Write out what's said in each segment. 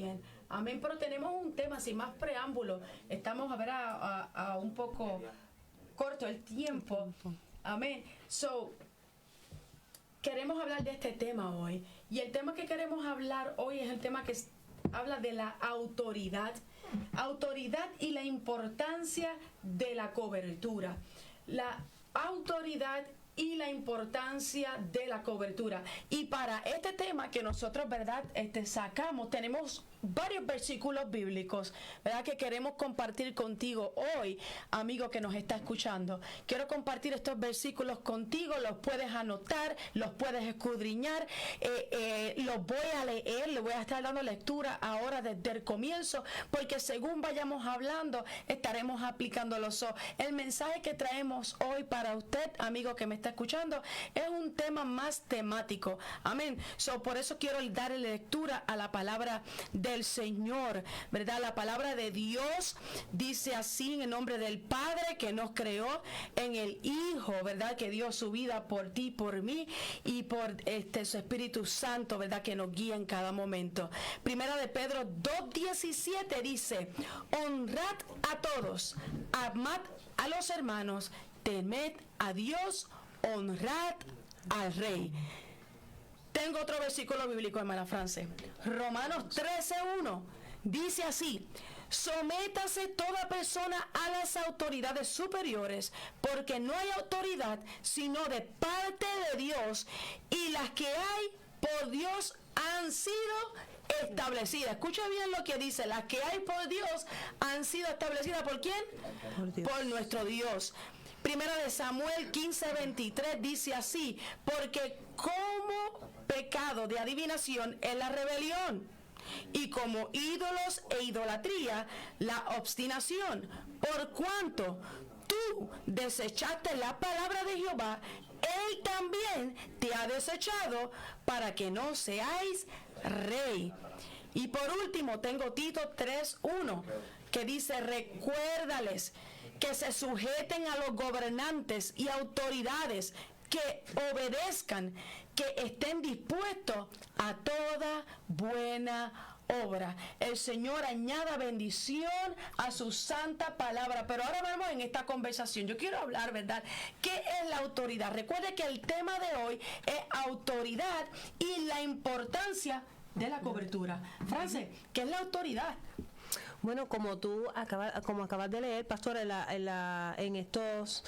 bien. Amén, pero tenemos un tema sin más preámbulo. Estamos a ver a un poco corto el tiempo. Amén. So, queremos hablar de este tema hoy. Y el tema que queremos hablar hoy es el tema que habla de la autoridad. Autoridad y la importancia de la cobertura. La autoridad y la importancia de la cobertura. Y para este tema que nosotros, ¿verdad?, sacamos, tenemos varios versículos bíblicos, ¿verdad?, que queremos compartir contigo hoy, amigo que nos está escuchando. Quiero compartir estos versículos contigo, los puedes anotar, los puedes escudriñar, los voy a leer, le voy a estar dando lectura ahora desde el comienzo, porque según vayamos hablando, estaremos aplicándolos. El mensaje que traemos hoy para usted, amigo que me está escuchando, es un tema más temático. Amén. Por eso quiero darle lectura a la palabra del Señor, ¿verdad? La palabra de Dios dice así, en el nombre del Padre que nos creó, en el Hijo, ¿verdad?, que dio su vida por ti, por mí, y por su Espíritu Santo, ¿verdad?, que nos guía en cada momento. Primera de Pedro 2:17 dice: honrad a todos, amad a los hermanos, temed a Dios, honrad al Rey. Tengo otro versículo bíblico, hermana France. Romanos 13:1 dice así: sométase toda persona a las autoridades superiores, porque no hay autoridad sino de parte de Dios, y las que hay por Dios han sido establecidas. Escucha bien lo que dice: las que hay por Dios han sido establecidas. ¿Por quién? Por nuestro Dios. Primera de Samuel 15:23 dice así: porque como pecado de adivinación es la rebelión, y como ídolos e idolatría la obstinación, por cuanto tú desechaste la palabra de Jehová, Él también te ha desechado para que no seáis rey. Y por último tengo Tito 3:1 que dice: recuérdales que se sujeten a los gobernantes y autoridades, que obedezcan, que estén dispuestos a toda buena obra. El Señor añada bendición a su santa palabra. Pero ahora vamos en esta conversación. Yo quiero hablar, ¿verdad?, ¿qué es la autoridad? Recuerde que el tema de hoy es autoridad y la importancia de la cobertura. France, ¿qué es la autoridad? Bueno, como acabas de leer, pastor, en estos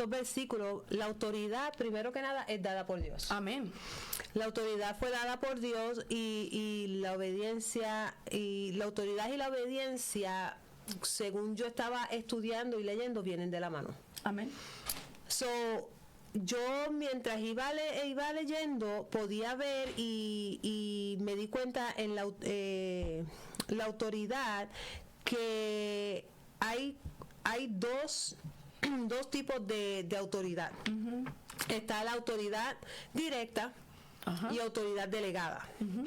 versículos, la autoridad, primero que nada, es dada por Dios. Amén. La autoridad fue dada por Dios, y la obediencia, y la autoridad y la obediencia, según yo estaba estudiando y leyendo, vienen de la mano. Amén. Yo mientras iba leyendo podía ver y me di cuenta en la autoridad que hay dos tipos de autoridad. Uh-huh. Está la autoridad directa, uh-huh, y autoridad delegada. Uh-huh.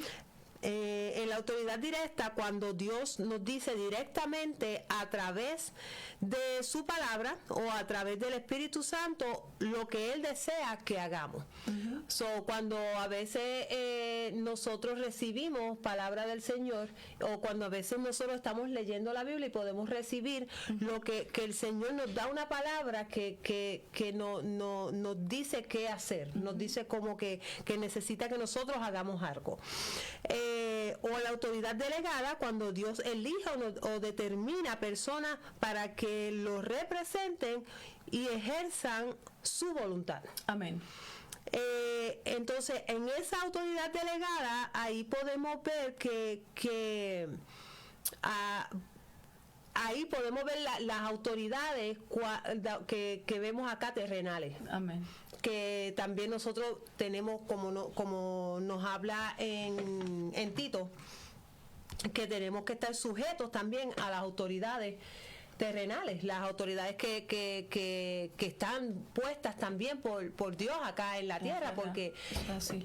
En la autoridad directa, cuando Dios nos dice directamente a través de su palabra o a través del Espíritu Santo lo que Él desea que hagamos. Uh-huh. Cuando a veces nosotros recibimos palabra del Señor, o cuando a veces nosotros estamos leyendo la Biblia y podemos recibir, uh-huh, lo que el Señor nos da una palabra que nos dice qué hacer, uh-huh, nos dice como que necesita que nosotros hagamos algo. O la autoridad delegada, cuando Dios elige o determina personas para que lo representen y ejerzan su voluntad. Amén. Entonces, en esa autoridad delegada, ahí podemos ver ahí podemos ver las autoridades que vemos acá terrenales. Amén. Que también nosotros tenemos, como nos habla en Tito, que tenemos que estar sujetos también a las autoridades terrenales, las autoridades que están puestas también por Dios acá en la tierra, porque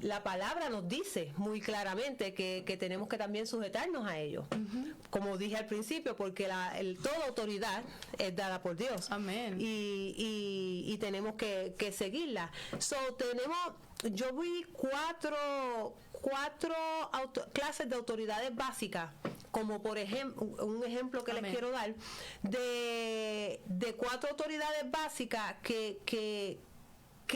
la palabra nos dice muy claramente que tenemos que también sujetarnos a ellos. Uh-huh. Como dije al principio, porque toda autoridad es dada por Dios. Amén. Y tenemos que seguirla. Yo vi cuatro clases de autoridades básicas como por ejemplo, un ejemplo que Amén. les quiero dar, de 4 autoridades básicas que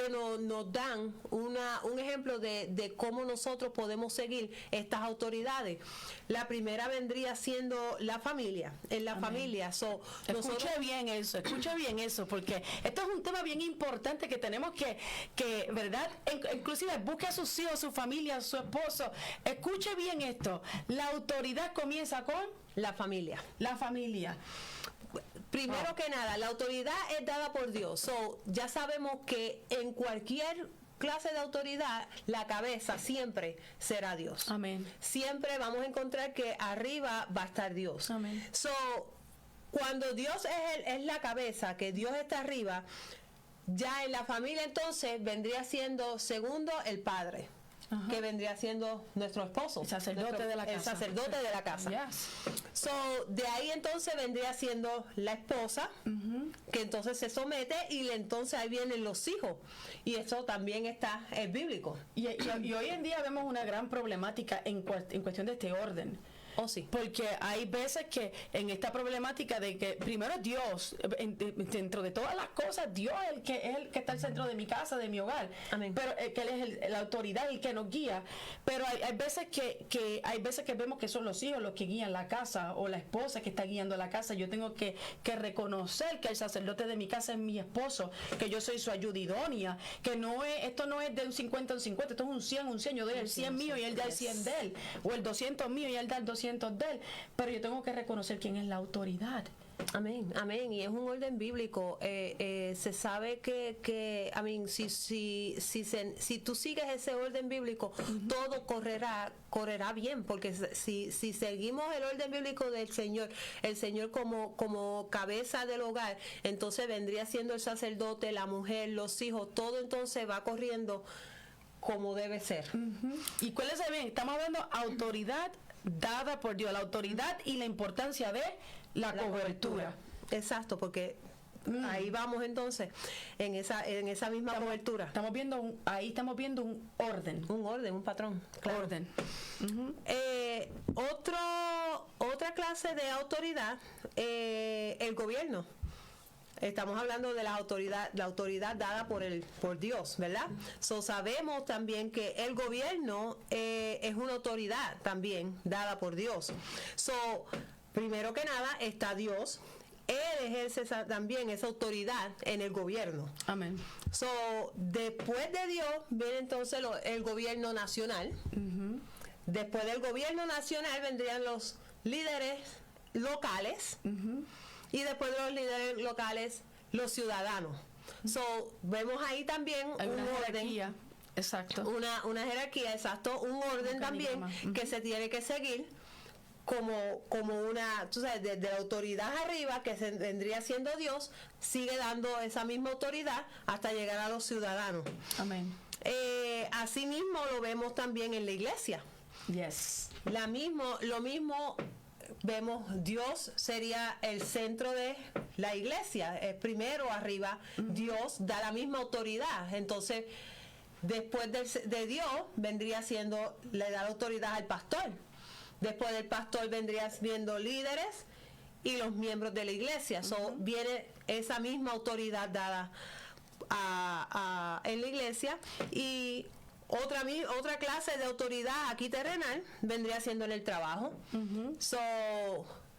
nos dan un ejemplo de cómo nosotros podemos seguir estas autoridades. La primera vendría siendo la familia. En la Amén. familia, Escuche bien eso, porque esto es un tema bien importante que tenemos que ¿verdad? Inclusive busque a sus hijos, su familia, su esposo. Escuche bien esto. La autoridad comienza con la familia. la familia. Primero que nada, la autoridad es dada por Dios. Ya sabemos que en cualquier clase de autoridad, la cabeza siempre será Dios. Amén. Siempre vamos a encontrar que arriba va a estar Dios. Amén. Cuando Dios es la cabeza, que Dios está arriba, ya en la familia entonces vendría siendo segundo el padre. Ajá. Que vendría siendo nuestro esposo, El sacerdote de la casa. El sacerdote de la casa. Yes. De ahí entonces vendría siendo la esposa, que entonces se somete, y entonces ahí vienen los hijos. Y eso también es bíblico. Y hoy en día vemos una gran problemática en cuestión de este orden. Oh, sí. Porque hay veces que en esta problemática de que primero Dios, dentro de todas las cosas, Dios es el que está al centro de mi casa, de mi hogar. Amén. Pero que Él es la autoridad, el que nos guía. Pero hay veces que vemos que son los hijos los que guían la casa, o la esposa que está guiando la casa. Yo tengo que reconocer que el sacerdote de mi casa es mi esposo, que yo soy su ayuda idónea, que esto no es de un 50 en 50, esto es un 100 en 100. Yo doy el 100 mío y él da el 100 de él, o el 200 mío y él da el 200 de él, pero yo tengo que reconocer quién es la autoridad. Amén, amén. Y es un orden bíblico. Se sabe que amén, si tú sigues ese orden bíblico, todo correrá bien, porque si seguimos el orden bíblico del Señor, el Señor como cabeza del hogar, entonces vendría siendo el sacerdote, la mujer, los hijos, todo entonces va corriendo como debe ser. ¿Y cuál es el bien? Estamos hablando autoridad dada por Dios, la autoridad y la importancia de la cobertura. Exacto, porque ahí vamos entonces en esa misma cobertura. Estamos viendo un orden. Un orden, un patrón. Claro. Orden. Otra clase de autoridad, el gobierno. Estamos hablando de la autoridad dada por Dios, ¿verdad? Sabemos también que el gobierno es una autoridad también dada por Dios. Primero que nada está Dios. Él ejerce también esa autoridad en el gobierno. Amén. Después de Dios viene entonces el gobierno nacional. Después del gobierno nacional vendrían los líderes locales. Y después de los líderes locales, los ciudadanos. Vemos ahí también Hay un una orden. jerarquía. Exacto. Una jerarquía, exacto, un orden también que se tiene que seguir como una, tú sabes, desde la autoridad arriba, que vendría siendo Dios, sigue dando esa misma autoridad hasta llegar a los ciudadanos. Amén. Asimismo lo vemos también en la iglesia. Yes. Lo mismo vemos, Dios sería el centro de la iglesia, primero arriba, Dios da la misma autoridad. Entonces, después de Dios vendría siendo, le da la autoridad al pastor. Después del pastor vendría siendo líderes y los miembros de la iglesia. Viene esa misma autoridad dada en la iglesia. Y otra clase de autoridad aquí terrenal vendría siendo en el trabajo.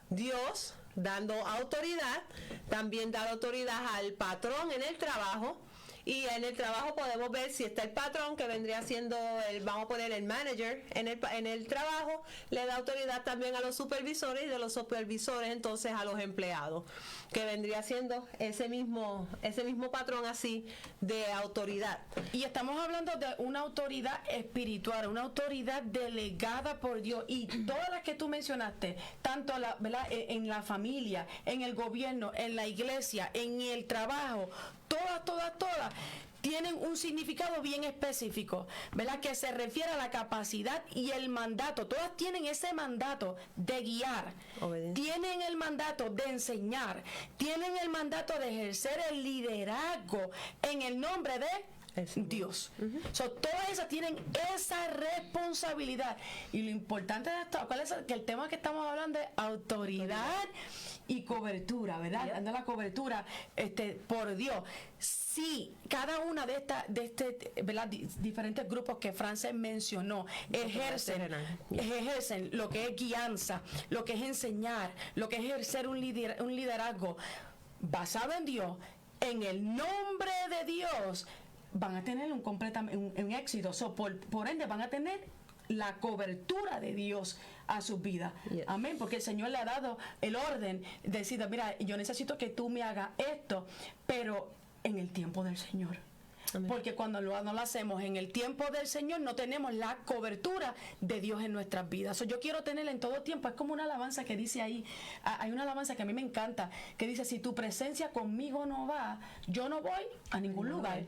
Dios dando autoridad, también da autoridad al patrón en el trabajo. Y en el trabajo podemos ver si está el patrón, que vendría siendo vamos a poner el manager en el trabajo, le da autoridad también a los supervisores, y de los supervisores entonces a los empleados, que vendría siendo ese mismo patrón así de autoridad. Y estamos hablando de una autoridad espiritual, una autoridad delegada por Dios, y todas las que tú mencionaste, tanto ¿verdad? En la familia, en el gobierno, en la iglesia, en el trabajo, todas tienen un significado bien específico, ¿verdad? Que se refiere a la capacidad y el mandato. Todas tienen ese mandato de guiar, tienen el mandato de enseñar, tienen el mandato de ejercer el liderazgo en el nombre de Dios. So, todas esas tienen esa responsabilidad. Y lo importante de esto, ¿cuál es? Que el tema que estamos hablando es autoridad y cobertura, ¿verdad? Dando la cobertura por Dios. Sí, cada una de estas, ¿verdad? Diferentes grupos que Frances mencionó, ejercen lo que es guianza, lo que es enseñar, lo que es ejercer un liderazgo basado en Dios, en el nombre de Dios, van a tener un éxito. So, por ende van a tener la cobertura de Dios a sus vidas. Amén, porque el Señor le ha dado el orden de decir, mira, yo necesito que tú me hagas esto, pero en el tiempo del Señor. Amén. Porque cuando no lo hacemos en el tiempo del Señor, no tenemos la cobertura de Dios en nuestras vidas. So, yo quiero tenerla en todo tiempo. Es como una alabanza que dice ahí, hay una alabanza que a mí me encanta, que dice, si tu presencia conmigo no va, yo no voy a ningún lugar.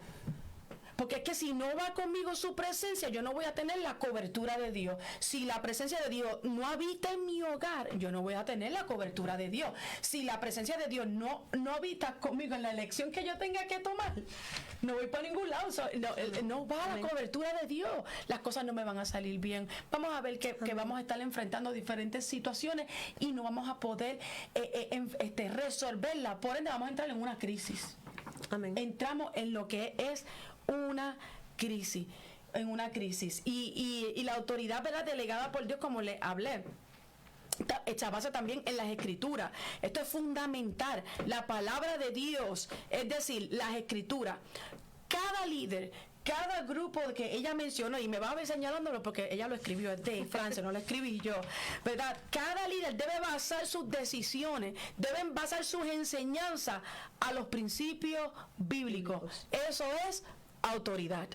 Porque es que si no va conmigo su presencia, yo no voy a tener la cobertura de Dios. Si la presencia de Dios no habita en mi hogar, yo no voy a tener la cobertura de Dios. Si la presencia de Dios no habita conmigo en la elección que yo tenga que tomar, no voy para ningún lado. No va la cobertura de Dios. Las cosas no me van a salir bien. Vamos a ver que vamos a estar enfrentando diferentes situaciones y no vamos a poder resolverla. Por ende, vamos a entrar en una crisis. Amén. Entramos en lo que es una crisis, y la autoridad, ¿verdad?, delegada por Dios, como le hablé, está basada también en las escrituras. Esto es fundamental, la palabra de Dios, es decir, las escrituras. Cada líder, cada grupo que ella mencionó, y me va a ver señalándolo porque ella lo escribió, es de Francia, no lo escribí yo, ¿verdad? Cada líder debe basar sus decisiones, deben basar sus enseñanzas a los principios bíblicos. Eso es autoridad.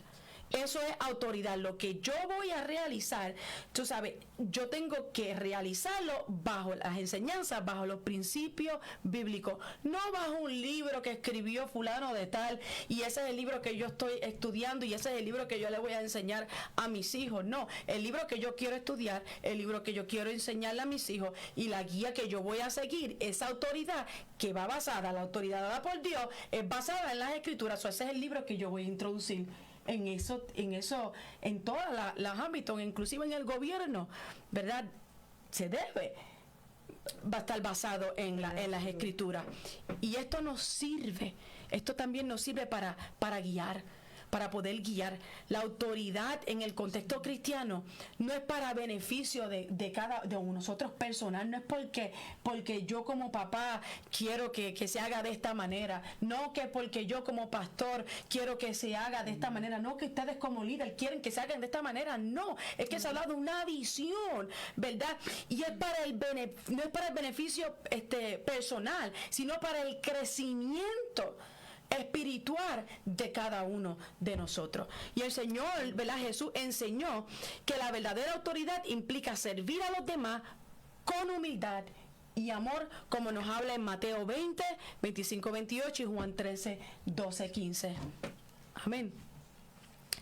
Eso es autoridad. Lo que yo voy a realizar, tú sabes, yo tengo que realizarlo bajo las enseñanzas, bajo los principios bíblicos, no bajo un libro que escribió fulano de tal, y ese es el libro que yo estoy estudiando, y ese es el libro que yo le voy a enseñar a mis hijos. No, el libro que yo quiero estudiar, el libro que yo quiero enseñarle a mis hijos, y la guía que yo voy a seguir, esa autoridad que va basada, la autoridad dada por Dios, es basada en las escrituras. O ese es el libro que yo voy a introducir en todos los ámbitos, inclusive en el gobierno, ¿verdad? Se debe estar basado en las escrituras. Y esto nos sirve, esto también nos sirve para guiar, para poder guiar. La autoridad en el contexto cristiano no es para beneficio de nosotros personal, no es porque yo como papá quiero que se haga de esta manera, no que porque yo como pastor quiero que se haga de esta manera, no que ustedes como líder quieren que se hagan de esta manera, no, es que se ha dado una visión, ¿verdad? Y es no es para el beneficio personal, sino para el crecimiento espiritual de cada uno de nosotros. Y el Señor, ¿verdad?, Jesús enseñó que la verdadera autoridad implica servir a los demás con humildad y amor, como nos habla en Mateo 20, 25, 28 y Juan 13, 12, 15. Amén.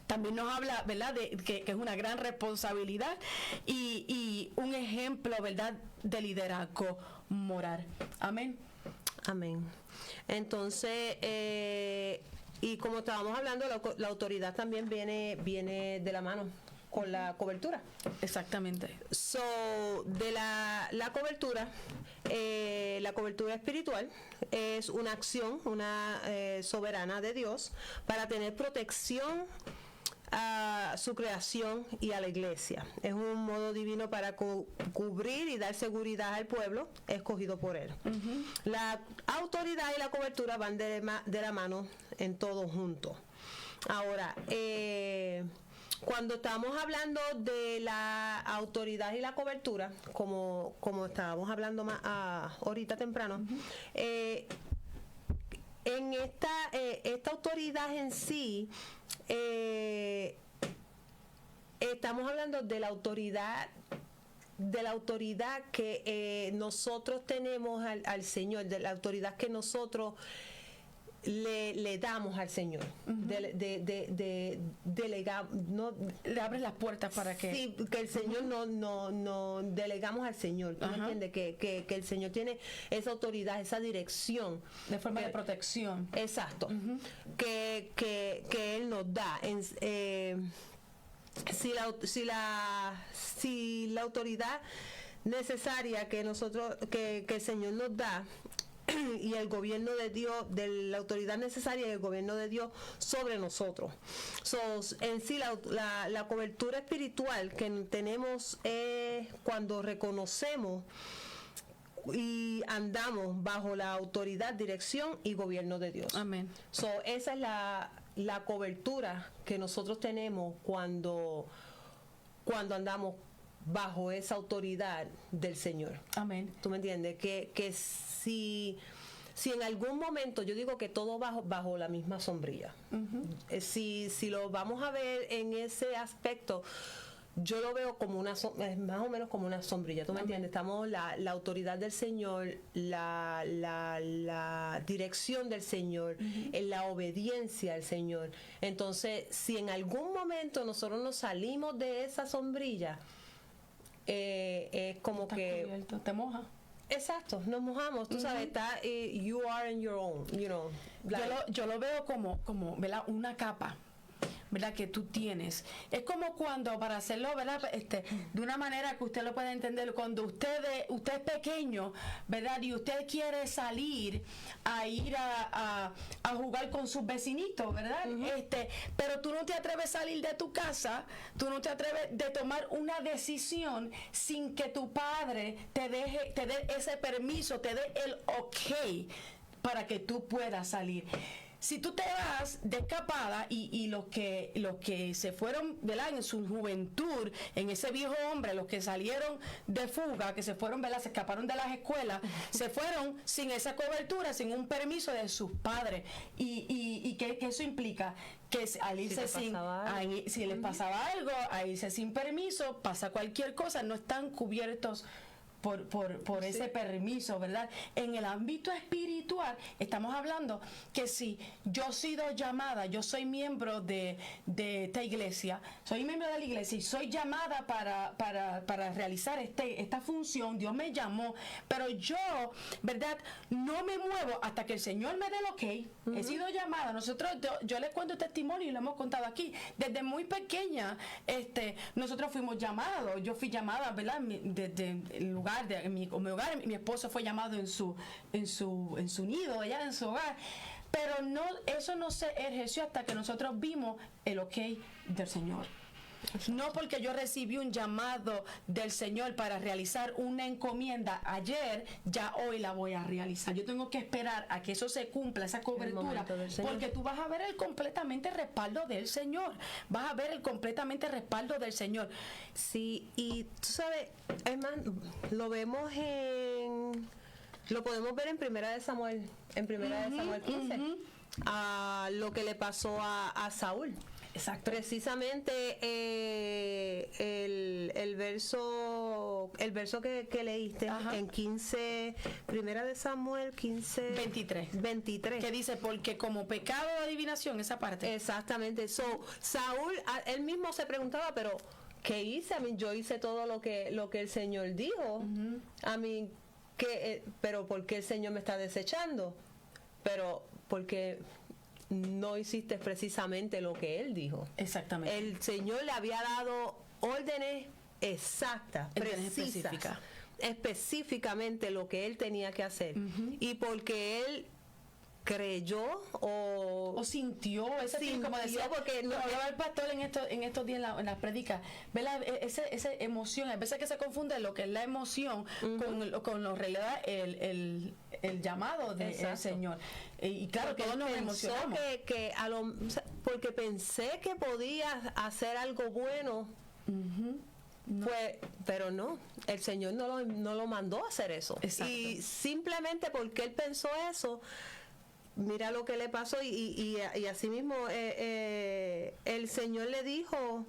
También nos habla, ¿verdad?, de que es una gran responsabilidad y un ejemplo, ¿verdad?, de liderazgo moral. Amén. Amén. Entonces, y como estábamos hablando, la autoridad también viene de la mano con la cobertura. Exactamente. So, de la cobertura espiritual es una acción, soberana de Dios para tener protección a su creación y a la iglesia. Es un modo divino para cubrir y dar seguridad al pueblo escogido por él. La autoridad y la cobertura van de la mano en todo junto. Ahora, cuando estamos hablando de la autoridad y la cobertura, como estábamos hablando más ahorita temprano, en esta autoridad en sí, estamos hablando de la autoridad que nosotros tenemos al Señor, de la autoridad que nosotros le damos al Señor. Delegamos, no, le abres las puertas para que... Sí, que el Señor no delegamos al Señor. ¿Tú me entiendes? Que el Señor tiene esa autoridad, esa dirección. De forma de protección. Exacto. Que Él nos da. Si la autoridad necesaria que el Señor nos da y el gobierno de Dios, de la autoridad necesaria y el gobierno de Dios sobre nosotros. En sí la cobertura espiritual que tenemos es cuando reconocemos y andamos bajo la autoridad, dirección y gobierno de Dios. Amén. Esa es la cobertura que nosotros tenemos cuando andamos bajo esa autoridad del Señor. Amén. ¿Tú me entiendes? Que si en algún momento, yo digo que todo bajo la misma sombrilla, si lo vamos a ver en ese aspecto, yo lo veo como más o menos como una sombrilla. ¿Tú me entiendes? Estamos la autoridad del Señor, la dirección del Señor, en la obediencia al Señor. Entonces, si en algún momento nosotros nos salimos de esa sombrilla, es como Estás que cubierto, te moja. Exacto, nos mojamos, tú sabes, está you are in your own, you know. Yo lo veo como ¿verdad? Una capa, ¿verdad? Que tú tienes. Es como cuando, para hacerlo, ¿verdad? De una manera que usted lo pueda entender, cuando usted es pequeño, ¿verdad? Y usted quiere salir a ir a jugar con sus vecinitos, ¿verdad? Pero tú no te atreves a salir de tu casa, tú no te atreves de tomar una decisión sin que tu padre te dé ese permiso, te dé el ok para que tú puedas salir. Si tú te vas de escapada y los que se fueron, ¿verdad? En su juventud, en ese viejo hombre, los que salieron de fuga, que se fueron, ¿verdad? Se escaparon de las escuelas, se fueron sin esa cobertura, sin un permiso de sus padres. ¿Y qué eso implica? Que al irse si les pasaba algo, a irse sin permiso, pasa cualquier cosa, no están cubiertos por ese permiso, ¿verdad? En el ámbito espiritual estamos hablando que si yo he sido llamada, yo soy miembro de esta iglesia, soy miembro de la iglesia y soy llamada para realizar esta función, Dios me llamó, pero yo, ¿verdad? No me muevo hasta que el Señor me dé el ok. He sido llamada. Yo les cuento testimonio y lo hemos contado aquí. Desde muy pequeña, nosotros fuimos llamados. Yo fui llamada, ¿verdad? Desde el lugar en mi hogar, mi esposo fue llamado en su nido, allá en su hogar, pero eso no se ejerció hasta que nosotros vimos el ok del Señor. No porque yo recibí un llamado del Señor para realizar una encomienda ayer, ya hoy la voy a realizar. Yo tengo que esperar a que eso se cumpla, esa cobertura, porque tú vas a ver el completamente respaldo del Señor. Vas a ver el completamente respaldo del Señor. Sí, y tú sabes, hermano, lo podemos ver en Primera de Samuel, Samuel 15, a lo que le pasó a Saúl. Exacto. Precisamente el verso que leíste en 15, Primera de Samuel 15 23 que dice, porque como pecado de adivinación, esa parte. Exactamente. Saúl, él mismo se preguntaba, pero ¿qué hice? Yo hice todo lo que el Señor dijo. Pero ¿por qué el Señor me está desechando? Pero porque no hiciste precisamente lo que él dijo. Exactamente. El Señor le había dado órdenes exactas, precisas, específicamente lo que él tenía que hacer. Y porque él creyó o sintió ese como decía, porque no hablaba el pastor en estos días en las prédicas, ¿verdad? Esa emoción, a veces que se confunde lo que es la emoción con lo realidad el llamado del Señor. Y claro, porque todos nos emocionamos. Porque pensé que podía hacer algo bueno. No. Pero no, el Señor no lo mandó a hacer eso. Exacto. Y simplemente porque él pensó eso, mira lo que le pasó y así mismo el Señor le dijo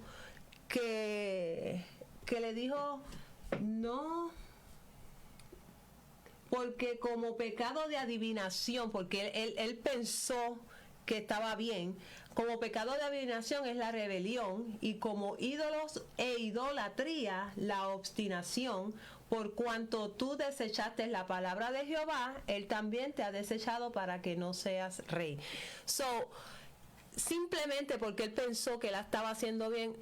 que le dijo no, porque como pecado de adivinación, porque él pensó que estaba bien, como pecado de adivinación es la rebelión, y como ídolos e idolatría la obstinación, por cuanto tú desechaste la palabra de Jehová, él también te ha desechado para que no seas rey. So, simplemente porque él pensó que la estaba haciendo bien,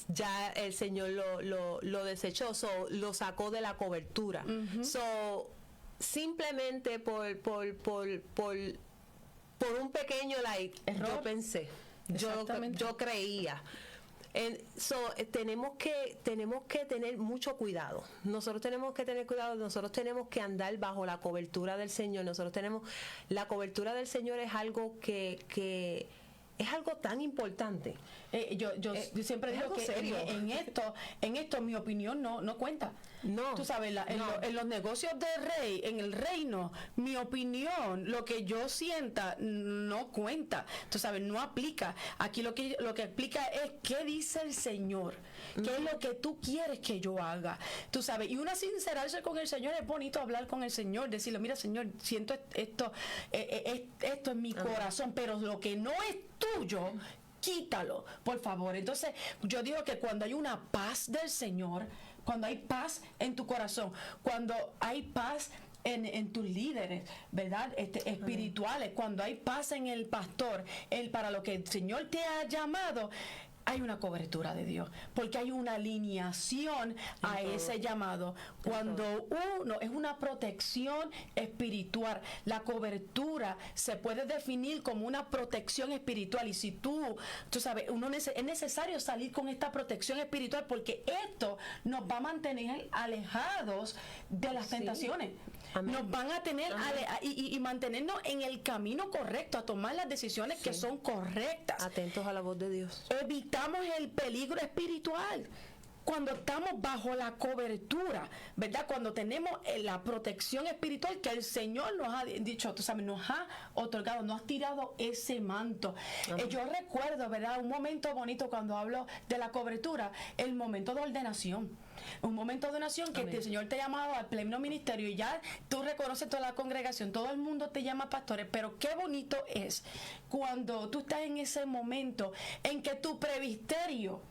ya el Señor lo desechó, lo sacó de la cobertura. So, simplemente por un pequeño error. yo pensé, yo creía. Tenemos que tener mucho cuidado. Nosotros tenemos que tener cuidado, nosotros tenemos que andar bajo la cobertura del Señor. La cobertura del Señor es algo que es algo tan importante. Yo siempre digo que en esto mi opinión no cuenta. No. Tú sabes, en los negocios del rey, en el reino, mi opinión, lo que yo sienta, no cuenta. Tú sabes, no aplica. Aquí lo que explica es qué dice el Señor, qué es lo que tú quieres que yo haga. Tú sabes, y una sincerarse con el Señor, es bonito hablar con el Señor, decirle, mira, Señor, siento esto en mi corazón, pero lo que no es tuyo, quítalo, por favor. Entonces, yo digo que cuando hay una paz del Señor, cuando hay paz en tu corazón, cuando hay paz en tus líderes, ¿verdad? Espirituales, cuando hay paz en el pastor, para lo que el Señor te ha llamado, hay una cobertura de Dios, porque hay una alineación a ese llamado. Cuando uno es una protección espiritual, la cobertura se puede definir como una protección espiritual. Y si tú sabes, es necesario salir con esta protección espiritual, porque esto nos va a mantener alejados de las tentaciones. Amén. Nos van a tener y mantenernos en el camino correcto, a tomar las decisiones que son correctas. Atentos a la voz de Dios. Evitamos el peligro espiritual cuando estamos bajo la cobertura, ¿verdad? Cuando tenemos la protección espiritual que el Señor nos ha dicho, tú sabes, nos ha otorgado, nos ha tirado ese manto. Yo recuerdo, ¿verdad? Un momento bonito cuando hablo de la cobertura, el momento de ordenación. Un momento de ordenación que el Señor te ha llamado al pleno ministerio, y ya tú reconoces toda la congregación, todo el mundo te llama pastores, pero qué bonito es cuando tú estás en ese momento en que tu presbiterio,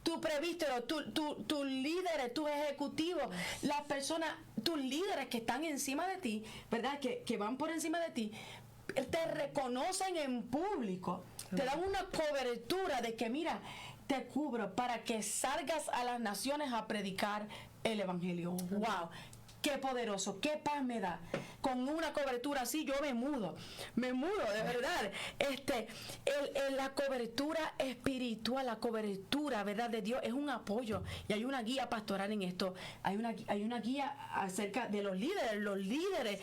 tus líderes, tus ejecutivos, las personas, tus líderes que están encima de ti, ¿verdad? Que van por encima de ti, te reconocen en público, te dan una cobertura de que, mira, te cubro para que salgas a las naciones a predicar el evangelio. ¡Wow! Qué poderoso, qué paz me da. Con una cobertura así yo me mudo, de verdad. La cobertura espiritual, la cobertura, ¿verdad?, de Dios es un apoyo, y hay una guía pastoral en esto. Hay una guía acerca de los líderes. Los líderes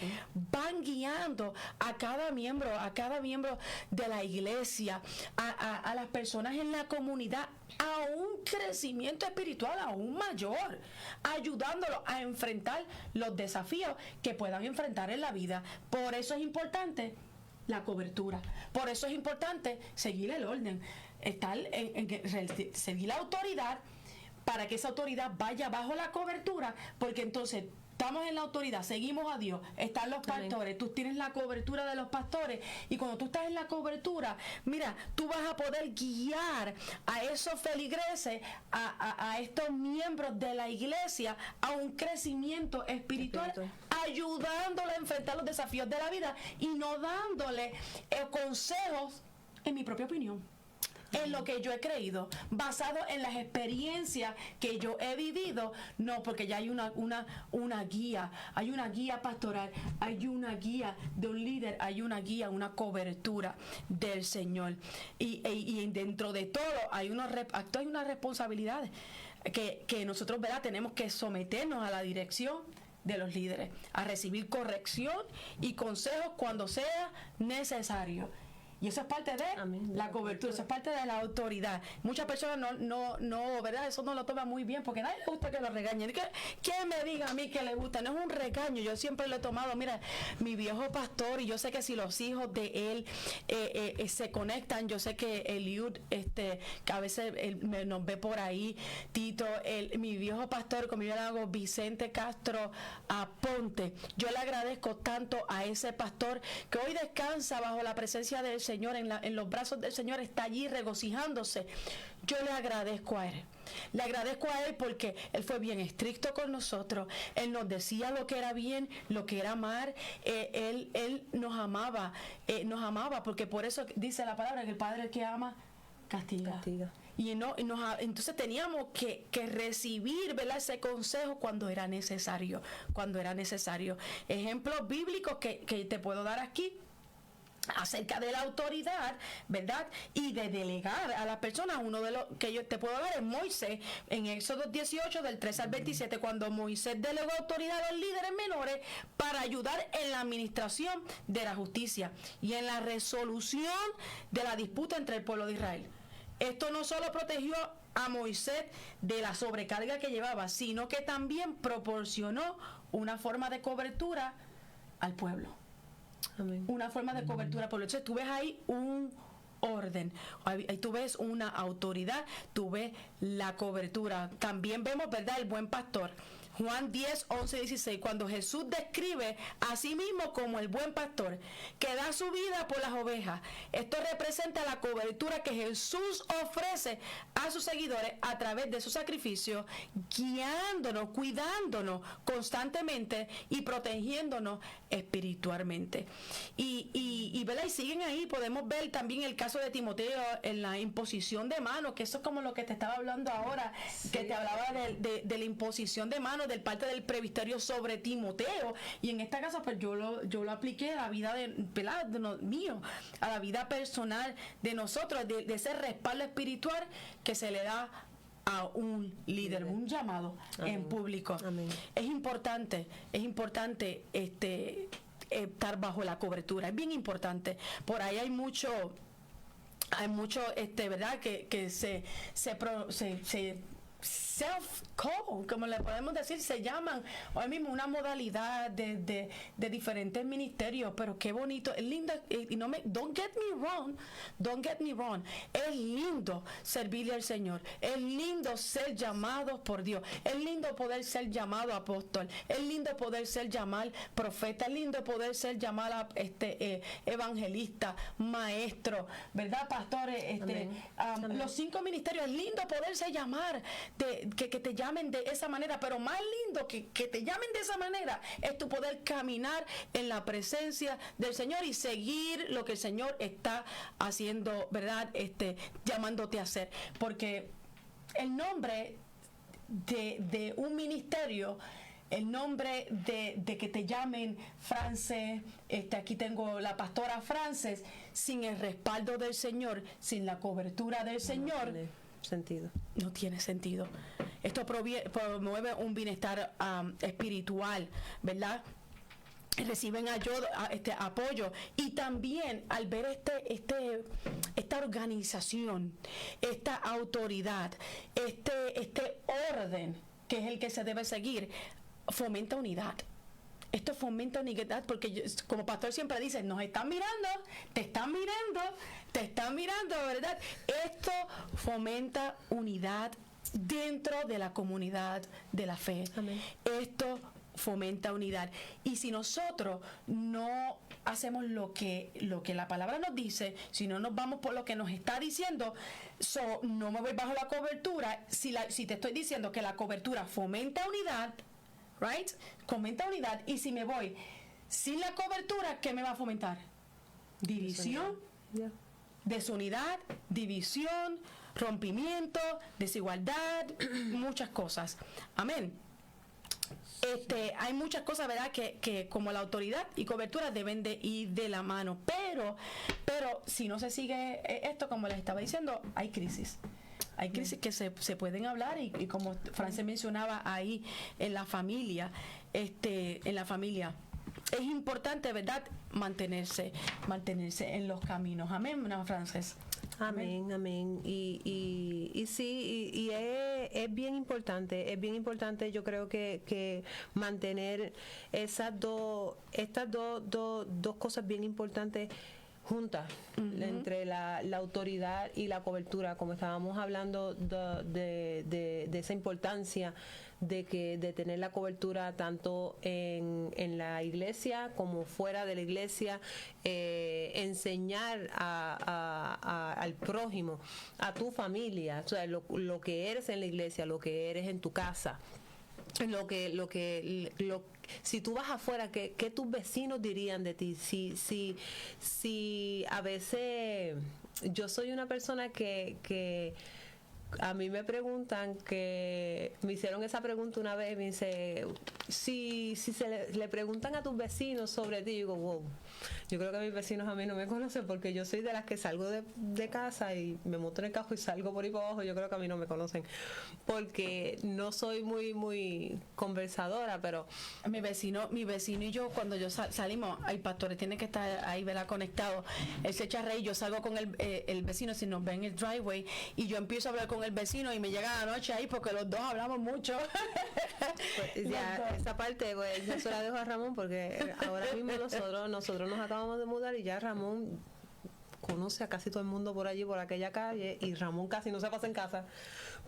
van guiando a cada miembro de la iglesia, a las personas en la comunidad, a un crecimiento espiritual aún mayor, ayudándolos a enfrentar los desafíos que puedan enfrentar en la vida. Por eso es importante la cobertura, por eso es importante seguir el orden, seguir la autoridad, para que esa autoridad vaya bajo la cobertura, porque entonces estamos en la autoridad, seguimos a Dios, están los pastores, tú tienes la cobertura de los pastores, y cuando tú estás en la cobertura, mira, tú vas a poder guiar a esos feligreses, a estos miembros de la iglesia, a un crecimiento espiritual, ayudándole a enfrentar los desafíos de la vida, y no dándole consejos, en mi propia opinión, en lo que yo he creído, basado en las experiencias que yo he vivido. No, porque ya hay una guía, hay una guía pastoral, hay una guía de un líder, hay una guía, una cobertura del Señor, y dentro de todo hay unas responsabilidades que nosotros, ¿verdad?, tenemos que someternos a la dirección de los líderes, a recibir corrección y consejos cuando sea necesario. Y eso es parte de la cobertura, eso es parte de la autoridad. Muchas personas no, ¿verdad? Eso no lo toman muy bien porque a nadie le gusta que lo regañen. Que me diga a mí que le gusta, no es un regaño. Yo siempre lo he tomado, mira, mi viejo pastor, y yo sé que si los hijos de él se conectan, yo sé que Eliud, que a veces nos ve por ahí, Tito, mi viejo pastor, como yo le hago, Vicente Castro Aponte, yo le agradezco tanto a ese pastor que hoy descansa bajo la presencia del Señor, en los brazos del Señor, está allí regocijándose. Yo le agradezco a él. Le agradezco a él porque él fue bien estricto con nosotros. Él nos decía lo que era bien, lo que era mal. Él nos amaba porque por eso dice la palabra que el Padre que ama castiga. Entonces teníamos que recibir, ¿verdad?, ese consejo cuando era necesario. Ejemplos bíblicos que te puedo dar aquí acerca de la autoridad, ¿verdad? Y de delegar a las personas. Uno de los que yo te puedo dar es Moisés, en Éxodo 18, del 3 al 27, cuando Moisés delegó autoridad a los líderes menores para ayudar en la administración de la justicia y en la resolución de la disputa entre el pueblo de Israel. Esto no solo protegió a Moisés de la sobrecarga que llevaba, sino que también proporcionó una forma de cobertura al pueblo. Amén. Una forma de cobertura por eso tú ves ahí un orden, ahí tú ves una autoridad, tú ves la cobertura. También vemos, ¿verdad?, el buen pastor. Juan 10, 11, 16, cuando Jesús describe a sí mismo como el buen pastor que da su vida por las ovejas. Esto representa la cobertura que Jesús ofrece a sus seguidores a través de su sacrificio, guiándonos, cuidándonos constantemente y protegiéndonos espiritualmente. Y ¿verdad?, y siguen ahí. Podemos ver también el caso de Timoteo en la imposición de manos, que eso es como lo que te estaba hablando ahora, sí, que te hablaba de la imposición de manos del parte del presbiterio sobre Timoteo, y en esta casa pues yo lo apliqué a la vida mío, a la vida personal de nosotros, de ese respaldo espiritual que se le da a un líder, un llamado. Amén. En público. Amén. Es importante estar bajo la cobertura, es bien importante. Por ahí hay mucho ¿verdad?, que se self-call, como le podemos decir, se llaman hoy mismo una modalidad de diferentes ministerios, pero qué bonito, es lindo, y don't get me wrong, es lindo servirle al Señor, es lindo ser llamado por Dios, es lindo poder ser llamado apóstol, es lindo poder ser llamado profeta, es lindo poder ser llamado evangelista, maestro, ¿verdad?, pastores, los 5 ministerios, es lindo poderse llamar, que te llamen de esa manera, pero más lindo que te llamen de esa manera es tu poder caminar en la presencia del Señor y seguir lo que el Señor está haciendo, ¿verdad?, llamándote a hacer, porque el nombre de un ministerio, el nombre de que te llamen Frances, aquí tengo la pastora Frances, sin el respaldo del Señor, sin la cobertura del Señor, no tiene sentido. Esto promueve un bienestar espiritual, ¿verdad? Reciben apoyo, y también al ver esta organización, esta autoridad, este orden que es el que se debe seguir, fomenta unidad. Esto fomenta unidad porque como pastor siempre dice, nos están mirando, te están mirando, ¿verdad? Esto fomenta unidad dentro de la comunidad de la fe. Amén. Esto fomenta unidad. Y si nosotros no hacemos lo que la palabra nos dice, si no nos vamos por lo que nos está diciendo, no me voy bajo la cobertura. Si te estoy diciendo que la cobertura fomenta unidad, right? Fomenta unidad, y si me voy sin la cobertura, ¿qué me va a fomentar? División, desunidad, división, rompimiento, desigualdad, muchas cosas. Amén. Hay muchas cosas, ¿verdad?, que como la autoridad y cobertura deben de ir de la mano, pero si no se sigue esto, como les estaba diciendo, hay crisis. Hay crisis que se pueden hablar, y como Frances mencionaba ahí en la familia, es importante, ¿verdad?, mantenerse en los caminos. Amén, hermana Frances. Amén, amén. Y sí, y es bien importante, yo creo que mantener estas dos cosas bien importantes juntas, entre la autoridad y la cobertura, como estábamos hablando de esa importancia de tener la cobertura tanto en la iglesia como fuera de la iglesia, enseñar al prójimo, a tu familia, o sea, lo que eres en la iglesia, lo que eres en tu casa, si tú vas afuera, ¿qué tus vecinos dirían de ti? Si a veces yo soy una persona que a mí me preguntan, que me hicieron esa pregunta una vez, me dice, si le preguntan a tus vecinos sobre ti, digo, wow, yo creo que mis vecinos a mí no me conocen, porque yo soy de las que salgo de casa y me monto en el carro y salgo por ahí para abajo. Yo creo que a mí no me conocen, porque no soy muy conversadora, pero mi vecino y yo, cuando yo salimos, el pastor tiene que estar ahí, ¿verdad?, conectado. Él se echa a reír, yo salgo con el vecino, si nos ve en el driveway, y yo empiezo a hablar con el vecino y me llega la noche ahí porque los dos hablamos mucho. Pues ya esa parte, pues, yo se la dejo a Ramón, porque ahora mismo nosotros nos acabamos de mudar y ya Ramón conoce a casi todo el mundo por allí, por aquella calle, y Ramón casi no se pasa en casa.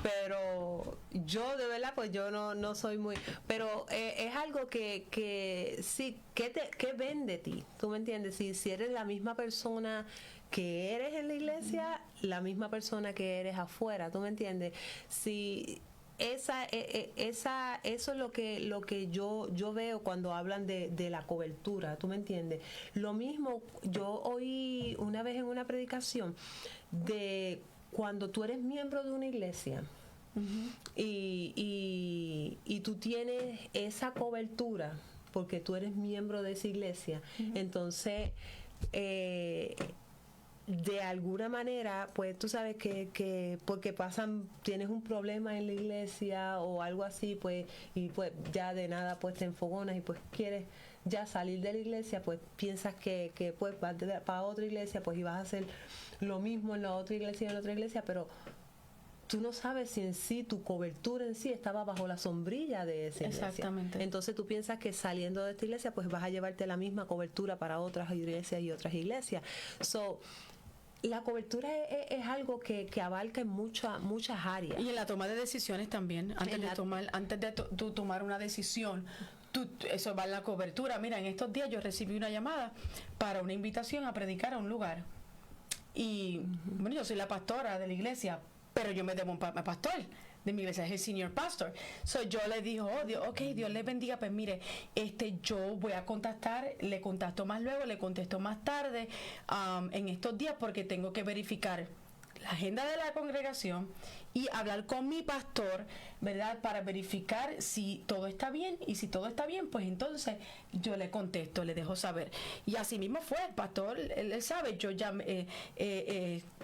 Pero yo de verdad, pues yo no soy muy, pero es algo que sí, que ven de ti, tú me entiendes, si eres la misma persona que eres en la iglesia, la misma persona que eres afuera, tú me entiendes, si eso es lo que yo veo cuando hablan de la cobertura, tú me entiendes. Lo mismo yo oí una vez en una predicación de cuando tú eres miembro de una iglesia, y tú tienes esa cobertura porque tú eres miembro de esa iglesia, entonces de alguna manera, pues tú sabes que porque tienes un problema en la iglesia o algo así, pues, y pues ya de nada pues te enfogonas y pues quieres ya salir de la iglesia, pues piensas que pues vas para otra iglesia, pues y vas a hacer lo mismo en la otra iglesia y en la otra iglesia, pero tú no sabes si en sí tu cobertura en sí estaba bajo la sombrilla de esa iglesia. Exactamente. Entonces tú piensas que saliendo de esta iglesia pues vas a llevarte la misma cobertura para otras iglesias y otras iglesias. La cobertura es algo que abarca en muchas áreas. Y en la toma de decisiones también, antes de tomar una decisión, eso va en la cobertura. Mira, en estos días yo recibí una llamada para una invitación a predicar a un lugar. Y bueno, yo soy la pastora de la iglesia, pero yo me debo un pastor de mi iglesia, es el senior pastor. Yo le dije, Dios le bendiga, pues mire, yo voy a contactar, le contacto más luego, le contesto más tarde, en estos días, porque tengo que verificar la agenda de la congregación y hablar con mi pastor, ¿verdad?, para verificar si todo está bien, y si todo está bien, pues entonces yo le contesto, le dejo saber. Y así mismo fue, el pastor, él sabe, yo ya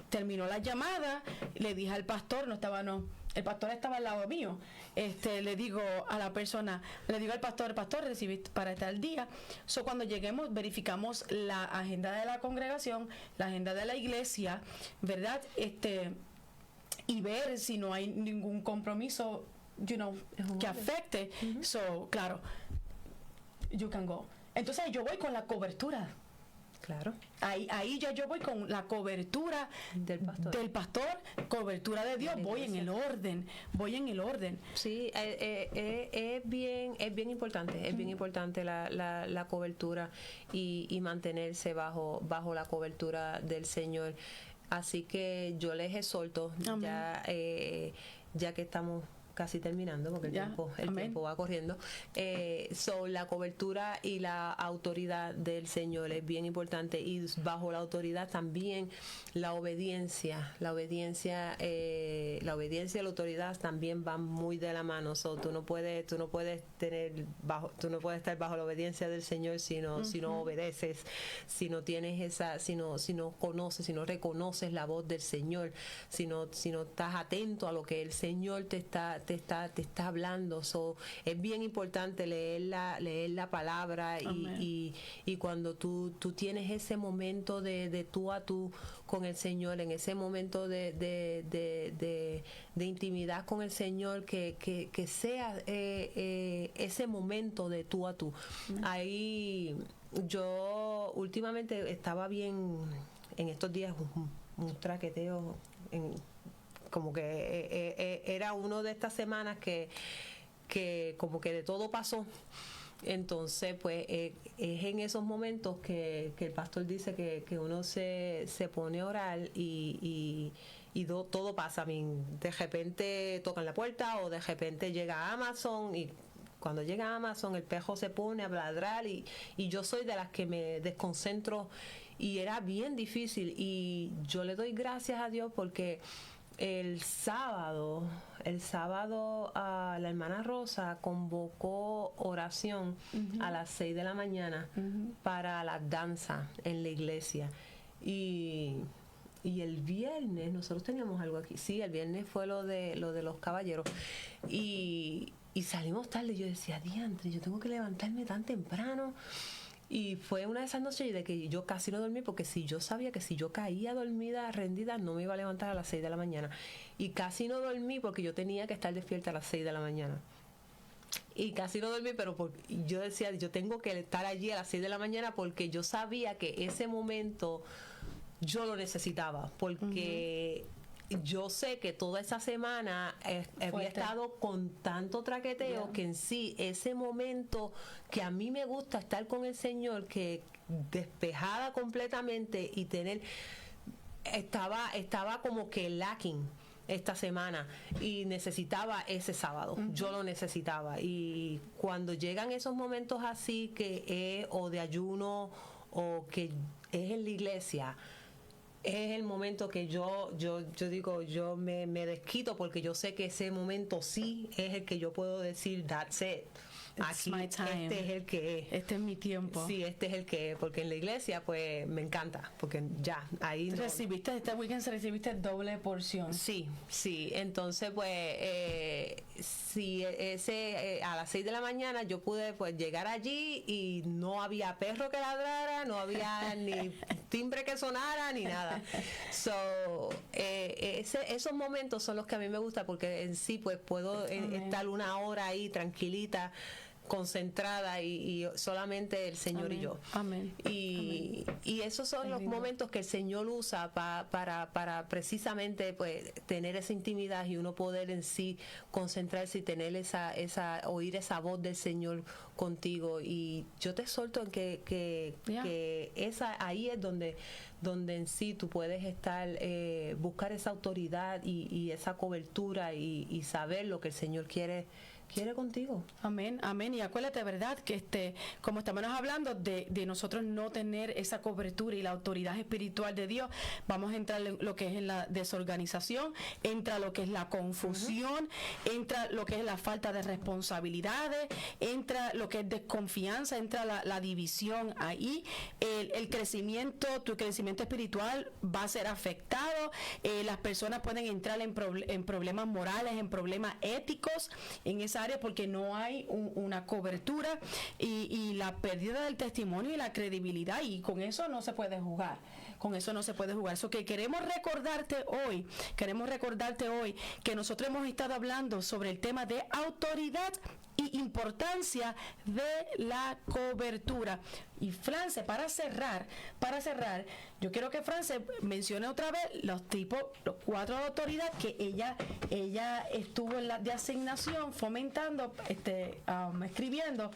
terminó la llamada, le dije al pastor, el pastor estaba al lado mío, le digo a la persona, le digo al pastor, recibí para tal día. Cuando lleguemos, verificamos la agenda de la congregación, la agenda de la iglesia, ¿verdad?, y ver si no hay ningún compromiso, que afecte. Claro, you can go. Entonces yo voy con la cobertura. Claro. Ahí ya yo voy con la cobertura del pastor, cobertura de Dios, voy en el orden. Sí, es bien importante la cobertura y mantenerse bajo la cobertura del Señor. Así que yo les exhorto, ya que estamos casi terminando, porque el tiempo va corriendo, la cobertura y la autoridad del Señor es bien importante, y bajo la autoridad también la obediencia y la autoridad también van muy de la mano. Tú no puedes estar bajo la obediencia del Señor si no obedeces, si no tienes si no conoces, si no reconoces la voz del Señor, si no estás atento a lo que el Señor te está te está hablando. So, es bien importante leer la palabra y cuando tú tienes ese momento de tú a tú con el Señor, en ese momento de intimidad con el Señor, que sea ese momento de tú a tú. Ahí yo últimamente estaba bien, en estos días, un traqueteo, como que era uno de estas semanas que como que de todo pasó. Entonces, pues es en esos momentos que el pastor dice que uno se pone a orar y todo pasa. A mí, de repente tocan la puerta o de repente llega Amazon, y cuando llega Amazon el perro se pone a ladrar y yo soy de las que me desconcentro, y era bien difícil, y yo le doy gracias a Dios porque el sábado la hermana Rosa convocó oración a las 6 de la mañana para la danza en la iglesia, y el viernes nosotros teníamos algo aquí. Sí, el viernes fue lo de los caballeros, y salimos tarde. Yo decía, diantre, yo tengo que levantarme tan temprano. Y fue una de esas noches de que yo casi no dormí, porque si yo sabía que si yo caía dormida, rendida, no me iba a levantar a las 6 de la mañana. Y casi no dormí porque yo tenía que estar despierta a las 6 de la mañana. Y casi no dormí, pero yo decía, yo tengo que estar allí a las 6 de la mañana, porque yo sabía que ese momento yo lo necesitaba, porque yo sé que toda esa semana había estado con tanto traqueteo, que en sí ese momento que a mí me gusta estar con el Señor, que despejada completamente, y tener estaba como que lacking esta semana, y necesitaba ese sábado. Yo lo necesitaba, y cuando llegan esos momentos así, que es o de ayuno o que es en la iglesia, es el momento que yo digo, yo me desquito, porque yo sé que ese momento sí es el que yo puedo decir, that's it. Aquí, este es el que es. Este es mi tiempo. Sí, este es el que es, porque en la iglesia pues me encanta, porque ya, ahí no. Este weekend recibiste doble porción. Sí, entonces pues si a las 6 de la mañana yo pude pues llegar allí, y no había perro que ladrara, no había ni timbre que sonara, ni nada. So, esos momentos son los que a mí me gustan, porque en sí pues puedo estar una hora ahí tranquilita, concentrada, y solamente el Señor y yo. Amén. Y esos son los momentos que el Señor usa para precisamente pues tener esa intimidad, y uno poder en sí concentrarse y tener oír esa voz del Señor contigo. Y yo te exhorto en que ahí es donde en sí tú puedes estar, buscar esa autoridad y esa cobertura, y saber lo que el Señor quiere contigo. Amén. Y acuérdate, ¿verdad?, que como estamos hablando de nosotros no tener esa cobertura y la autoridad espiritual de Dios, vamos a entrar en lo que es en la desorganización, entra lo que es la confusión, entra lo que es la falta de responsabilidades, entra lo que es desconfianza, entra la división ahí, el crecimiento, tu crecimiento espiritual va a ser afectado, las personas pueden entrar en problemas morales, en problemas éticos, en esa área, porque no hay una cobertura, y la pérdida del testimonio y la credibilidad, y con eso no se puede jugar. Eso que queremos recordarte hoy que nosotros hemos estado hablando sobre el tema de autoridad y importancia de la cobertura. Y France, para cerrar, yo quiero que France mencione otra vez los 4 autoridades que ella estuvo en la de asignación fomentando, escribiendo.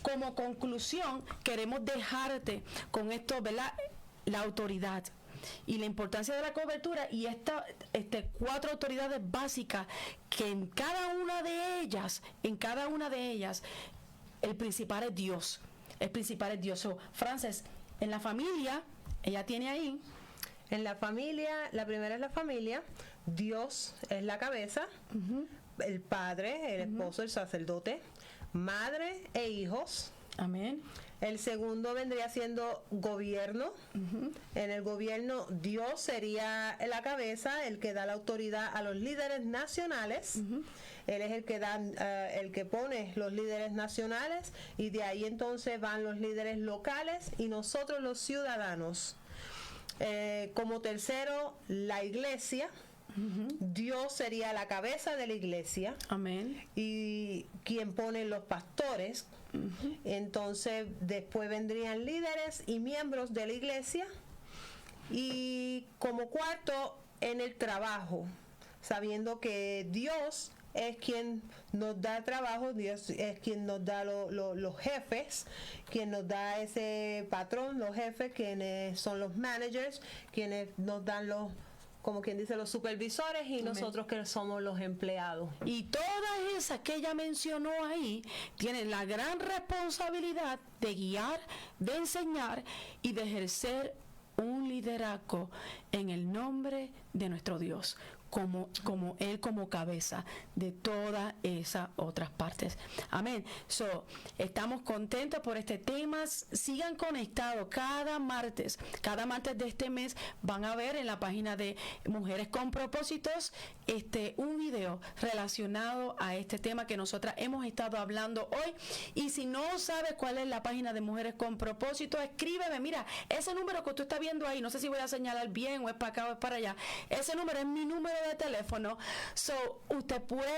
Como conclusión, queremos dejarte con esto, ¿verdad?, la autoridad y la importancia de la cobertura, y 4 autoridades básicas que en cada una de ellas el principal es Dios. So, Frances, en la familia, ella tiene ahí. En la familia, la primera es la familia, Dios es la cabeza, el padre, el esposo, el sacerdote, madre e hijos. Amén. El segundo vendría siendo gobierno. En el gobierno, Dios sería la cabeza, el que da la autoridad a los líderes nacionales. Él es el que da, el que pone los líderes nacionales, y de ahí entonces van los líderes locales y nosotros los ciudadanos. Como tercero, la iglesia. Dios sería la cabeza de la iglesia. Amén. Y quien pone los pastores. Entonces después vendrían líderes y miembros de la iglesia. Y como cuarto, en el trabajo, sabiendo que Dios es quien nos da trabajo, Dios es quien nos da los jefes, quien nos da ese patrón, los jefes, quienes son los managers, quienes nos dan los, como quien dice, los supervisores, y nosotros que somos los empleados. Y todas esas que ella mencionó ahí tienen la gran responsabilidad de guiar, de enseñar y de ejercer un liderazgo en el nombre de nuestro Dios, como Él como cabeza de todas esas otras partes. Amén. So, estamos contentos por este tema. Sigan conectados cada martes de este mes. Van a ver en la página de Mujeres con Propósitos un video relacionado a este tema que nosotras hemos estado hablando hoy. Y si no sabes cuál es la página de Mujeres con Propósitos, escríbeme. Mira, ese número que tú estás viendo ahí, no sé si voy a señalar bien o es para acá o es para allá, ese número es mi número de teléfono. So, usted puede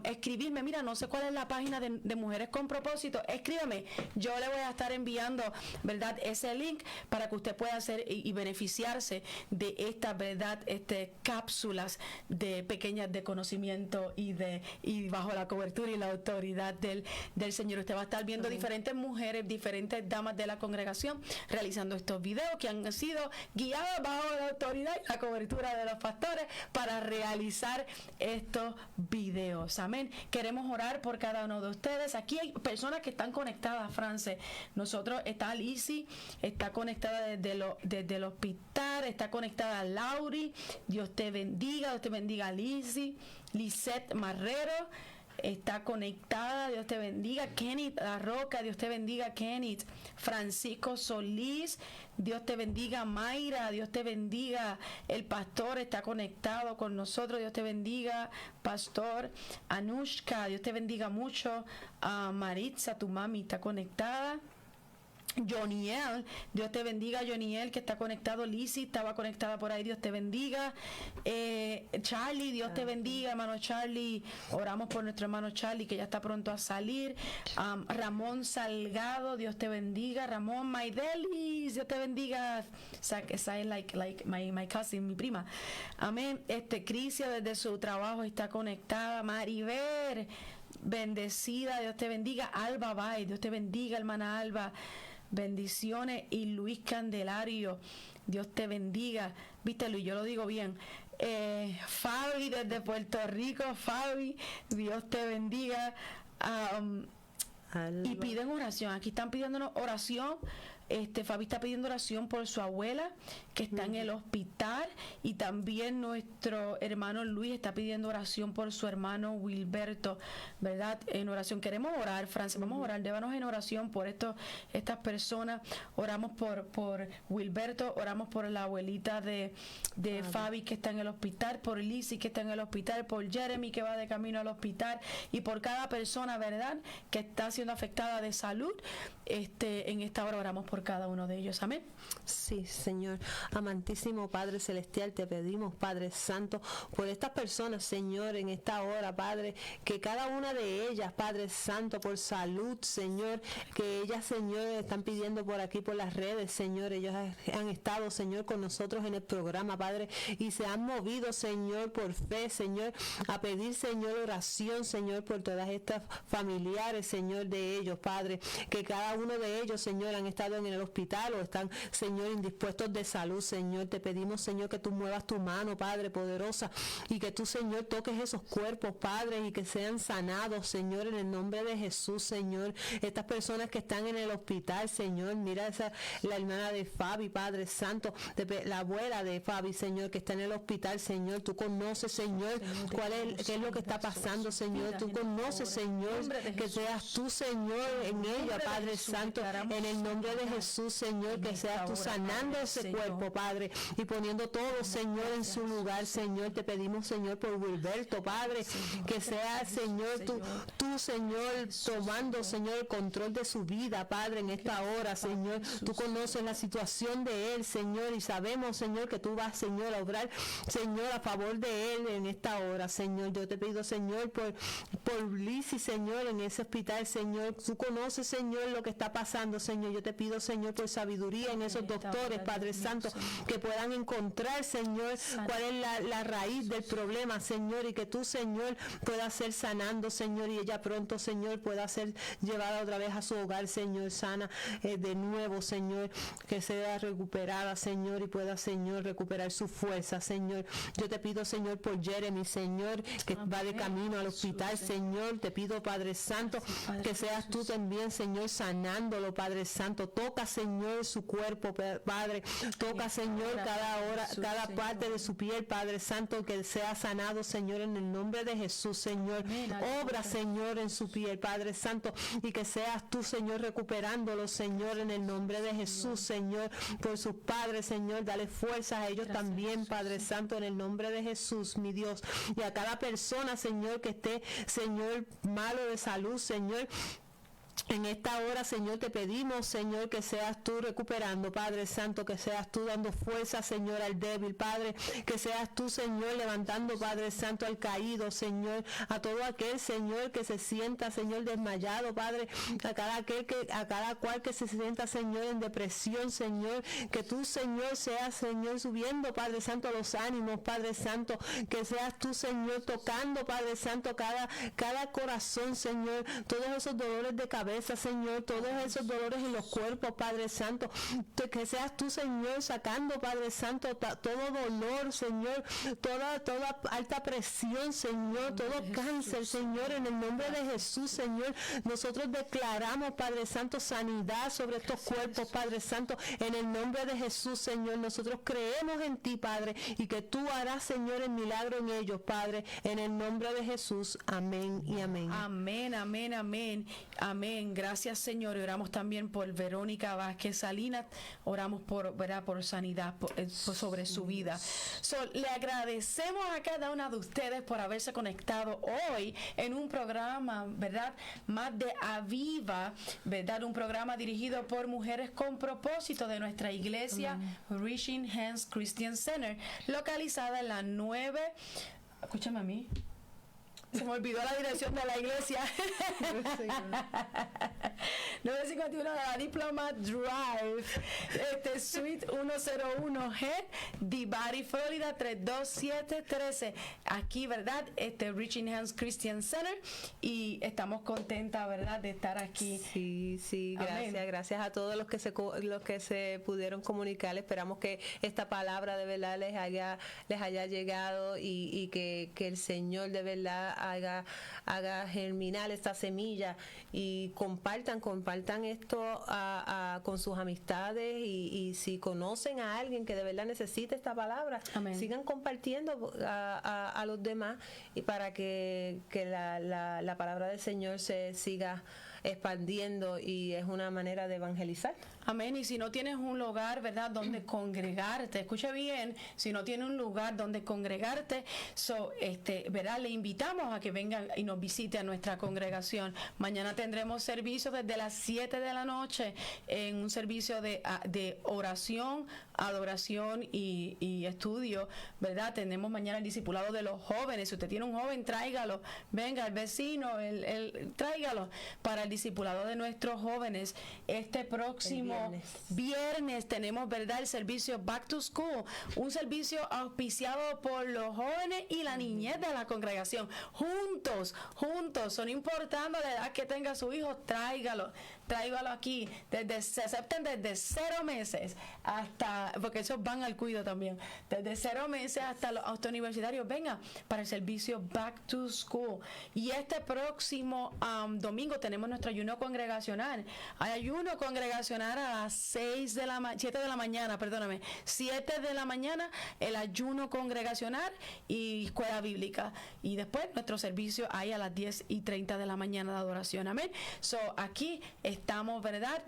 escribirme. Mira, no sé cuál es la página de Mujeres con Propósito, escríbeme, yo le voy a estar enviando, ¿verdad?, ese link para que usted pueda hacer y beneficiarse de esta, ¿verdad?, cápsulas de pequeñas de conocimiento y bajo la cobertura y la autoridad del Señor. Usted va a estar viendo diferentes mujeres, diferentes damas de la congregación realizando estos videos que han sido guiadas bajo la autoridad y la cobertura de los pastores para realizar estos videos. Amén. Queremos orar por cada uno de ustedes. Aquí hay personas que están conectadas, France. Nosotros, está Lizzy, está conectada desde el hospital, está conectada Lauri. Dios te bendiga Lizzy. Lisette Marrero está conectada, Dios te bendiga. Kenneth La Roca, Dios te bendiga, Kenneth. Francisco Solís, Dios te bendiga. Mayra, Dios te bendiga. El pastor está conectado con nosotros, Dios te bendiga, pastor. Anushka, Dios te bendiga mucho. Maritza, tu mami, está conectada. Joniel, Dios te bendiga, Joniel, que está conectado. Lizzy estaba conectada por ahí, Dios te bendiga. Charlie, Dios te bendiga, hermano Charlie. Oramos por nuestro hermano Charlie, que ya está pronto a salir. Ramón Salgado, Dios te bendiga. Ramón Maidelis, Dios te bendiga. Like my cousin, mi prima. Amén. Crisia desde su trabajo está conectada. Maribel, bendecida, Dios te bendiga. Alba Bay, Dios te bendiga, hermana Alba. Bendiciones. Y Luis Candelario, Dios te bendiga. Viste, Luis, yo lo digo bien. Fabi desde Puerto Rico, Fabi, Dios te bendiga. Y piden oración. Aquí están pidiéndonos oración. Fabi está pidiendo oración por su abuela que está en el hospital, y también nuestro hermano Luis está pidiendo oración por su hermano Wilberto, ¿verdad? En oración queremos orar, Francia, vamos a orar, débanos en oración por estas personas. Oramos por Wilberto, oramos por la abuelita de Fabi que está en el hospital, por Lizzy que está en el hospital, por Jeremy que va de camino al hospital, y por cada persona, ¿verdad?, que está siendo afectada de salud. En esta hora oramos por cada uno de ellos. Amén. Sí, Señor. Amantísimo Padre Celestial, te pedimos, Padre Santo, por estas personas, Señor, en esta hora, Padre, que cada una de ellas, Padre Santo, por salud, Señor, que ellas, Señor, están pidiendo por aquí, por las redes, Señor, ellos han estado, Señor, con nosotros en el programa, Padre, y se han movido, Señor, por fe, Señor, a pedir, Señor, oración, Señor, por todas estas familiares, Señor, de ellos, Padre, que cada uno de ellos, Señor, han estado en el hospital o están, Señor, indispuestos de salud, Señor. Te pedimos, Señor, que tú muevas tu mano, Padre, poderosa, y que tú, Señor, toques esos cuerpos, Padre, y que sean sanados, Señor, en el nombre de Jesús, Señor. Estas personas que están en el hospital, Señor, mira la hermana de Fabi, Padre Santo, la abuela de Fabi, Señor, que está en el hospital, Señor. Tú conoces, Señor, qué es lo que está pasando, Señor. Tú conoces, Señor, que seas tú, Señor, en ella, Padre Santo, en el nombre de Jesús, Señor, que seas tú sanando ese cuerpo, Padre, y poniendo todo, Señor, en su lugar, Señor. Te pedimos, Señor, por Wilberto, Padre, que sea, Señor, tú, Señor, tomando, Señor, el control de su vida, Padre, en esta hora, Señor. Tú conoces la situación de él, Señor, y sabemos, Señor, que tú vas, Señor, a obrar, Señor, a favor de él en esta hora, Señor. Yo te pido, Señor, por Lizzy, Señor, en ese hospital, Señor. Tú conoces, Señor, lo que está pasando, Señor. Yo te pido, Señor, por sabiduría en esos doctores, Padre Santo, que puedan encontrar, Señor, cuál es la raíz del problema, Señor, y que tú, Señor, puedas ser sanando, Señor, y ella pronto, Señor, pueda ser llevada otra vez a su hogar, Señor, sana de nuevo, Señor, que sea recuperada, Señor, y pueda, Señor, recuperar su fuerza, Señor. Yo te pido, Señor, por Jeremy, Señor, que va de camino al hospital, Señor. Te pido, Padre Santo, que seas tú también, Señor, sanándolo, Padre Santo. Toca, Señor, su cuerpo, Padre. Toca, Señor, cada parte de su piel, Padre Santo, que sea sanado, Señor, en el nombre de Jesús, Señor. Obra, Señor, en su piel, Padre Santo, y que seas tú, Señor, recuperándolo, Señor, en el nombre de Jesús, Señor, por sus padres, Señor. Dale fuerza a ellos también, Padre Santo, en el nombre de Jesús, mi Dios. Y a cada persona, Señor, que esté, Señor, malo de salud, Señor. En esta hora, Señor, te pedimos, Señor, que seas tú recuperando, Padre Santo, que seas tú dando fuerza, Señor, al débil, Padre, que seas tú, Señor, levantando, Padre Santo, al caído, Señor, a todo aquel, Señor, que se sienta, Señor, desmayado, Padre, a cada cual que se sienta, Señor, en depresión, Señor, que tú, Señor, seas, Señor, subiendo, Padre Santo, los ánimos, Padre Santo, que seas tú, Señor, tocando, Padre Santo, cada corazón, Señor, todos esos dolores de cabeza, Señor, todos esos dolores en los cuerpos, Padre Santo, que seas tú, Señor, sacando, Padre Santo, todo dolor, Señor, toda alta presión, Señor, todo cáncer, Señor, en el nombre de Jesús, Señor. Nosotros declaramos, Padre Santo, sanidad sobre estos cuerpos, Padre Santo, en el nombre de Jesús, Señor. Nosotros creemos en ti, Padre, y que tú harás, Señor, el milagro en ellos, Padre, en el nombre de Jesús. Amén y amén. Amén, amén, amén, amén. Gracias, Señor. Y oramos también por Verónica Vázquez Salinas. Oramos por sanidad sobre su vida. Le agradecemos a cada una de ustedes por haberse conectado hoy en un programa, ¿verdad? Más de Aviva, ¿verdad? Un programa dirigido por mujeres con propósito de nuestra iglesia, Reaching Hands Christian Center, localizada en la 9. Escúchame a mí. Se me olvidó la dirección de la iglesia. 951 de la Diplomat Drive, Suite 101G, Dibari, Florida 32713. Aquí, ¿verdad? Reaching Hands Christian Center. Y estamos contentas, ¿verdad?, de estar aquí. Sí, gracias. Amén. Gracias a todos los que se pudieron comunicar. Esperamos que esta palabra de verdad les haya llegado y que el Señor de verdad haga germinar esta semilla y compartan esto con sus amistades y si conocen a alguien que de verdad necesite esta palabra, amén, sigan compartiendo a los demás y para que la palabra del Señor se siga expandiendo y es una manera de evangelizar. Amén. Y si no tienes un lugar, ¿verdad?, donde congregarte, escuche bien, si no tienes un lugar donde congregarte, ¿verdad?, le invitamos a que vengan y nos visite a nuestra congregación. Mañana tendremos servicio desde las 7 de la noche en un servicio de oración, adoración y estudio, ¿verdad? Tenemos mañana el discipulado de los jóvenes. Si usted tiene un joven, tráigalo. Venga, el vecino, tráigalo para el discipulado de nuestros jóvenes. Este próximo viernes tenemos, ¿verdad?, el servicio Back to School, un servicio auspiciado por los jóvenes y la niñez de la congregación. Juntos, son importando la edad que tenga su hijo, tráigalo aquí, se acepten desde 0 meses hasta, porque esos van al cuido también, desde 0 meses hasta los universitarios. Venga para el servicio Back to School. Y este próximo domingo tenemos nuestro nuestro ayuno congregacional. Hay ayuno congregacional a las 7 de la mañana, 7 de la mañana, el ayuno congregacional y escuela bíblica. Y después nuestro servicio hay a las 10:30 de la mañana de adoración. Amén. So, aquí estamos, ¿verdad?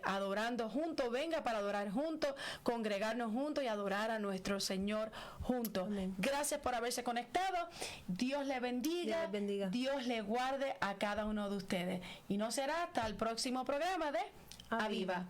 Adorando juntos. Venga para adorar juntos, congregarnos juntos y adorar a nuestro Señor juntos. Amén. Gracias por haberse conectado. Dios le bendiga. Dios les bendiga. Dios le guarde a cada uno de ustedes. Y no será hasta el próximo programa de Aviva.